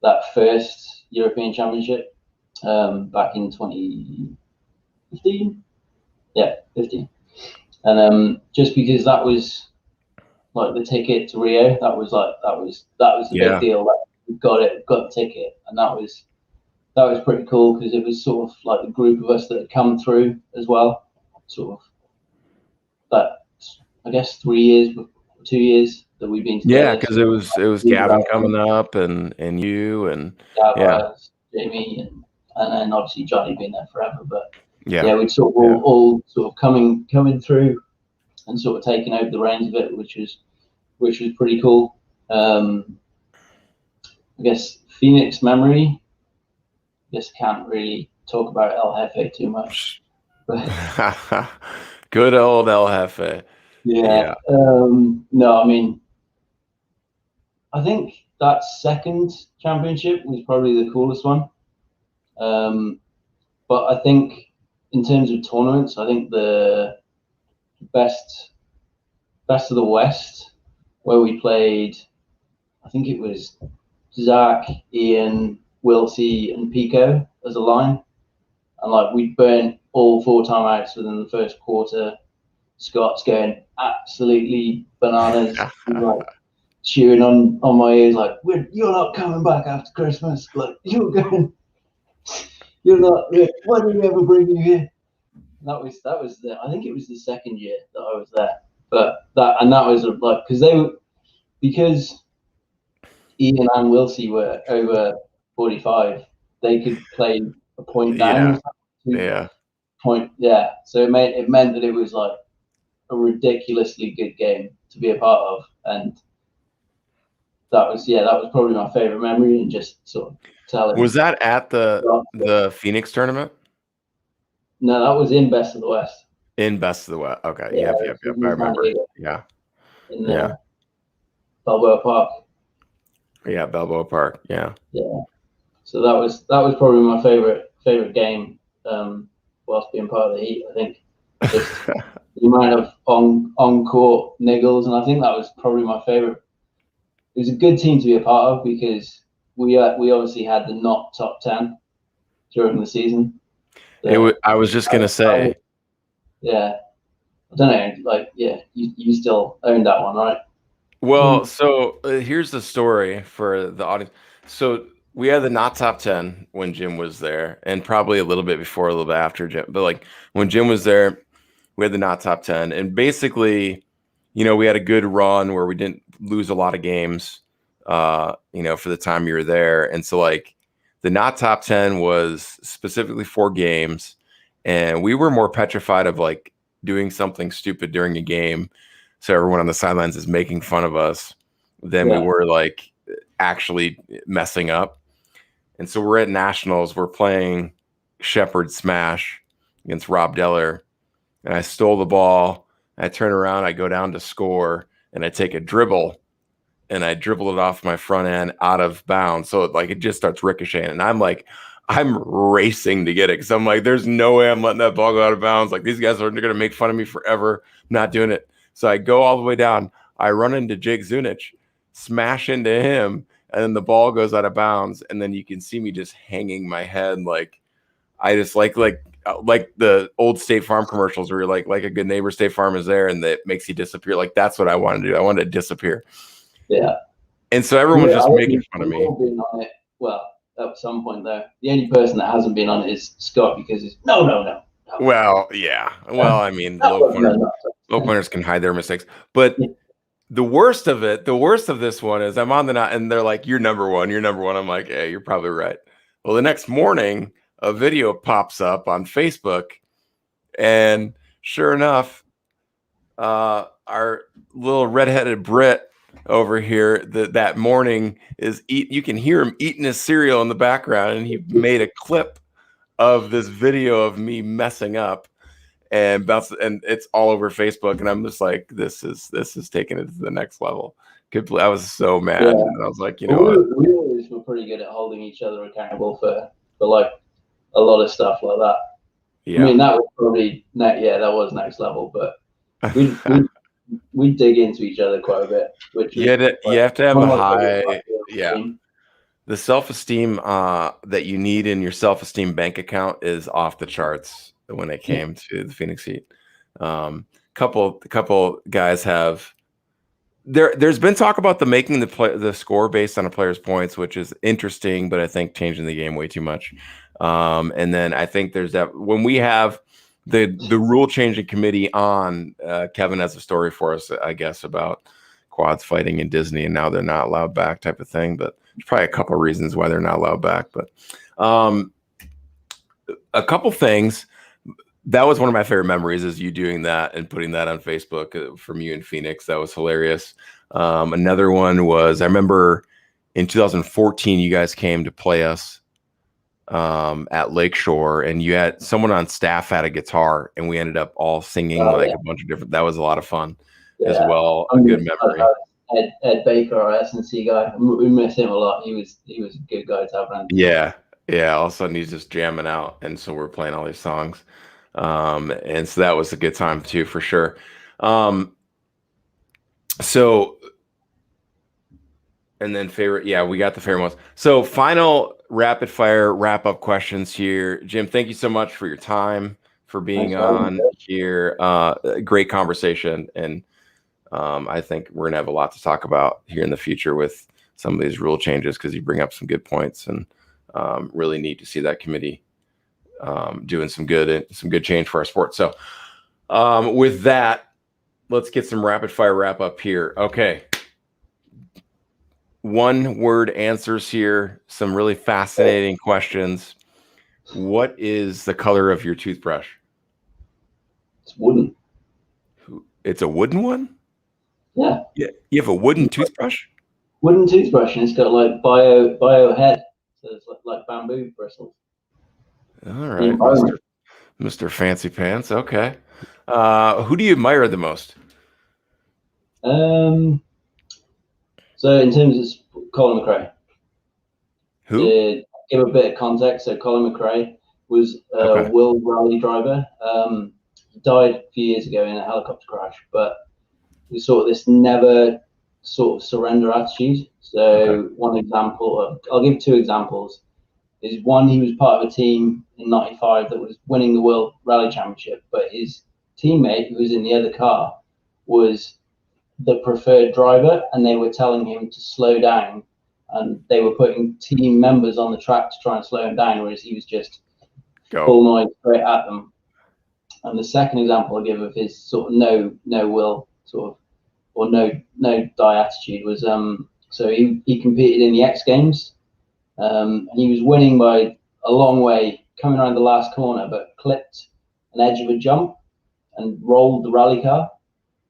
that first European Championship back in 2015. Yeah, 15. And just because that was like the ticket to Rio, that was the big deal. Like, we got the ticket, and that was pretty cool because it was sort of like the group of us that had come through as well. Sort of that, I guess 3 years, 2 years that we've been together. Yeah, because it was Gavin coming up and you and Jamie and then obviously Johnny being there forever. But yeah, we'd sort of all sort of coming through and sort of taking over the reins of it, which was pretty cool. I guess Phoenix memory. I guess can't really talk about El Jefe too much. But good old El Jefe. Yeah. No, I mean, I think that second championship was probably the coolest one. But I think in terms of tournaments, I think the best of the West, where we played, I think it was Zach, Ian, Wilsey, and Pico as a line, and like we burnt all 4 timeouts within the first quarter. Scott's going absolutely bananas, like chewing on my ears, like you're not coming back after Christmas. Like you're not. Why did we ever bring you here? That was I think it was the second year that I was there, but that was like because Ian and Wilsey were over 45, they could play a point down. So it meant that it was like a ridiculously good game to be a part of, and that was probably my favorite memory. And just sort of telling. Was that at the Phoenix tournament? No, that was in Best of the West. In Best of the West. Okay. Yep. I remember. Yeah. In Balboa Park. Yeah, Balboa Park. Yeah. Yeah. So that was probably my favorite game whilst being part of the Heat. I think just the amount of on court niggles, and I think that was probably my favorite. It was a good team to be a part of because we obviously had the not top 10 during the season. I was just gonna say. Yeah, I don't know. Like, yeah, you still own that one, right? Well, so here's the story for the audience. So We had the not top 10 when Jim was there, and probably a little bit before, a little bit after Jim. But like when Jim was there, we had the not top 10. And basically, we had a good run where we didn't lose a lot of games, for the time you were there. And so like the not top 10 was specifically 4 games. And we were more petrified of like doing something stupid during a game. So everyone on the sidelines is making fun of us than we were like actually messing up. And so we're at Nationals. We're playing Shepherd Smash against Rob Deller. And I stole the ball. I turn around. I go down to score. And I take a dribble. And I dribble it off my front end out of bounds. So it just starts ricocheting. And I'm racing to get it. Because I'm like, there's no way I'm letting that ball go out of bounds. Like, these guys are going to make fun of me forever. I'm not doing it. So I go all the way down. I run into Jake Zunich, smash into him. And then the ball goes out of bounds, and then you can see me just hanging my head like I just like the old State Farm commercials where you're like a good neighbor, State Farm is there, and that makes you disappear. Like that's what I wanted to do. I wanted to disappear. Yeah. And so everyone's just making fun of me. Been on it. Well, at some point though, the only person that hasn't been on it is Scott because he's no. Well, yeah. Well, I mean, low pointers can hide their mistakes, but. Yeah. The worst of this one is I'm on the night and they're like, you're number one. I'm like, hey, you're probably right. Well, the next morning, a video pops up on Facebook. And sure enough, our little redheaded Brit over here that morning you can hear him eating his cereal in the background. And he made a clip of this video of me messing up. And it's all over Facebook, and I'm just like, this is taking it to the next level. I was so mad. Yeah. And I was like, we always were pretty good at holding each other accountable for like a lot of stuff like that. Yeah. I mean, that was probably that was next level, but we dig into each other quite a bit. Which you have to have a high, the self-esteem that you need in your self-esteem bank account is off the charts. When it came to the Phoenix Heat, couple guys have there's been talk about making the score based on a player's points, which is interesting, but I think changing the game way too much. And then I think there's that when we have the rule changing committee on, Kevin has a story for us, I guess, about quads fighting in Disney, and now they're not allowed back, type of thing. But there's probably a couple of reasons why they're not allowed back. But a couple things. That was one of my favorite memories, is you doing that and putting that on Facebook from you in Phoenix. That was hilarious. Another one was, I remember in 2014, you guys came to play us at Lakeshore, and you had someone on staff had a guitar, and we ended up all singing a bunch of different. That was a lot of fun as well. A good memory. Ed Baker, our S&C guy, we miss him a lot. He was a good guy to have around. Yeah. All of a sudden, he's just jamming out, and so we're playing all these songs. And so that was a good time too, for sure. So, and then favorite, we got the favorite ones. So final rapid fire wrap up questions here. Jim, thank you so much for your time, for being on here. Great conversation. And, I think we're gonna have a lot to talk about here in the future with some of these rule changes, because you bring up some good points, and, really neat to see that committee doing some good change for our sport. So with that, let's get some rapid fire wrap up here. Okay. 1-word answers here. Some really fascinating questions. What is the color of your toothbrush? It's wooden. It's a wooden one? Yeah. You have a wooden toothbrush? Wooden toothbrush, and it's got like bio head. So it's like bamboo bristles. All right, Mr. Fancy Pants. Okay. Who do you admire the most? So in terms of Colin McRae. Who? To give a bit of context, so Colin McRae was a world rally driver. He died a few years ago in a helicopter crash, but he sort of this never sort of surrender attitude. So one example, I'll give 2 examples. Is one, he was part of a team in '95 that was winning the World Rally Championship, but his teammate, who was in the other car, was the preferred driver, and they were telling him to slow down and they were putting team members on the track to try and slow him down, whereas he was just full noise straight at them. And the second example I give of his sort of no will sort of, or no die attitude was so he competed in the X Games, and he was winning by a long way coming around the last corner, but clipped an edge of a jump and rolled the rally car.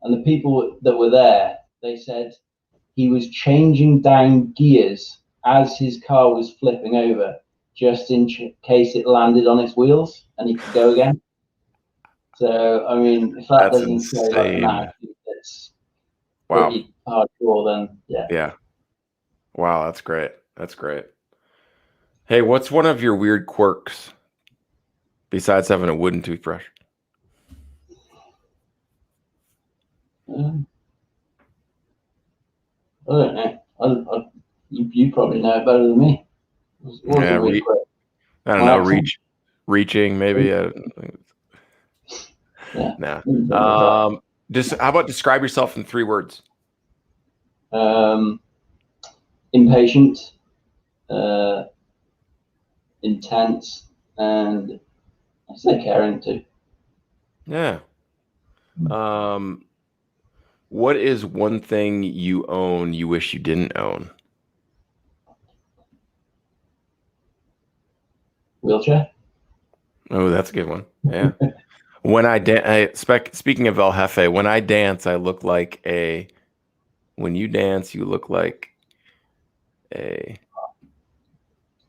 And the people that were there, they said he was changing down gears as his car was flipping over, just in case it landed on its wheels and he could go again. So, I mean, if that doesn't say like an attitude that's pretty hardcore, then yeah. Yeah. Wow, that's great. That's great. Hey, what's one of your weird quirks besides having a wooden toothbrush? I don't know. You probably know it better than me. Yeah, I don't know. Reaching maybe. Yeah. Nah. Just how about describe yourself in 3 words? Impatient, intense, and I say caring too. Yeah. What is one thing you own you wish you didn't own? Wheelchair. Oh, that's a good one. Yeah. When I dance, speaking of El Jefe, when I dance, I look like a. When you dance, you look like a.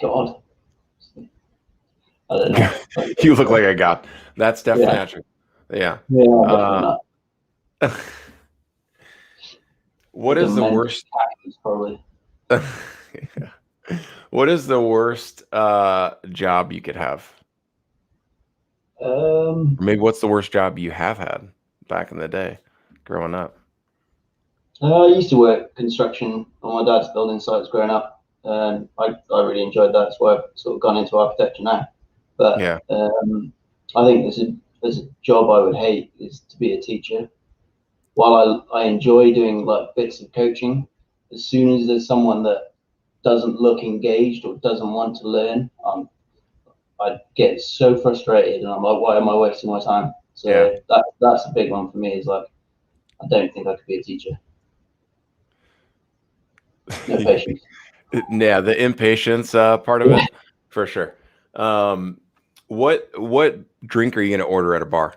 God. I don't know. You look like a god. That's definitely not true. Yeah. Yeah. What is the worst? Probably. What is the worst job you could have? Maybe what's the worst job you have had back in the day, growing up? I used to work construction on my dad's building sites growing up, and I really enjoyed that. That's why I've sort of gone into architecture now. But yeah, I think there's a job I would hate is to be a teacher. While I enjoy doing like bits of coaching, as soon as there's someone that doesn't look engaged or doesn't want to learn, I get so frustrated, and I'm like, why am I wasting my time? So that's a big one for me. Is like, I don't think I could be a teacher. No patience. Yeah, the impatience part of it, for sure. What drink are you gonna order at a bar?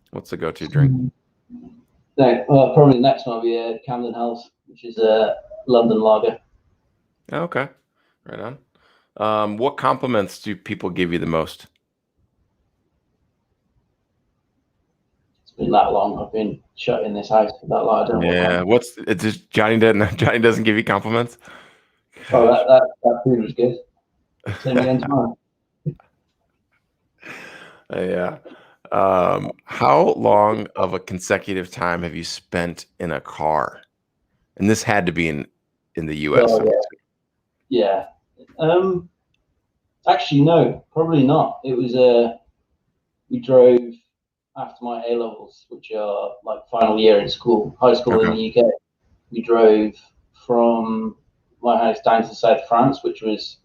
What's the go-to drink? No, probably the next one will be Camden Hells, which is a London lager. Okay, right on. What compliments do people give you the most? It's been that long. I've been shut in this house for that long. I don't know. It's just Johnny doesn't give you compliments? Oh, that food was good. Same again tomorrow. Yeah. How long of a consecutive time have you spent in a car? And this had to be in the US. Oh, yeah. Actually, no, probably not. It was we drove after my A levels, which are like final year in school, high school in the UK. We drove from my house down to south of France, which was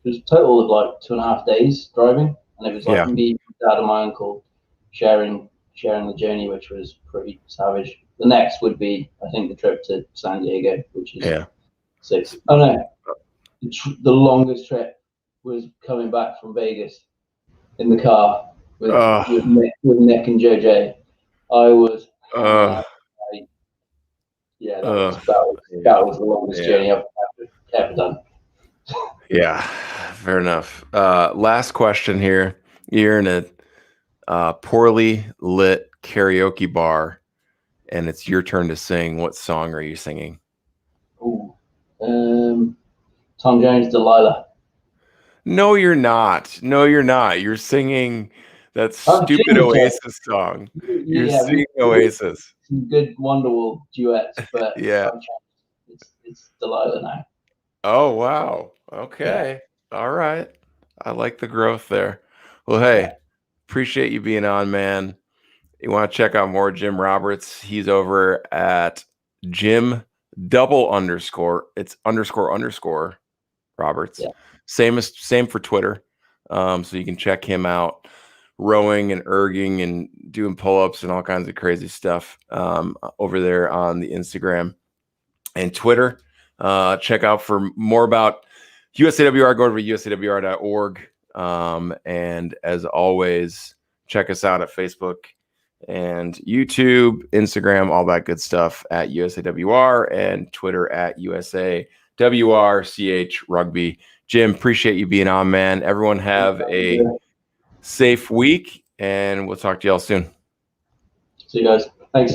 a total of like 2.5 days driving, and it was like me, dad, and my uncle sharing the journey, which was pretty savage. The next would be, I think, the trip to San Diego, which is 6. Oh no, the longest trip was coming back from Vegas in the car with Nick and JJ. I was. That was the longest journey I've ever done. Yeah, fair enough. Last question here. You're in a poorly lit karaoke bar, and it's your turn to sing. What song are you singing? Ooh, Tom Jones, Delilah. No, you're not. You're singing that stupid Oasis song. You're singing Oasis. Some good Wonderwall duets, but it's Delilah now. Oh, wow. Okay. All right. I like the growth there. Well, hey, appreciate you being on, man. You want to check out more Jim Roberts? He's over at Jim __. It's ___ Roberts. Yeah. Same for Twitter. So you can check him out, rowing and erging and doing pull-ups and all kinds of crazy stuff over there on the Instagram and Twitter. Check out for more about USAWR. Go over to usawr.org. And as always, check us out at Facebook and YouTube, Instagram, all that good stuff at USAWR, and Twitter at USAWRCH Rugby. Jim, appreciate you being on, man. Everyone have a safe week, and we'll talk to y'all soon. See you guys. Thanks.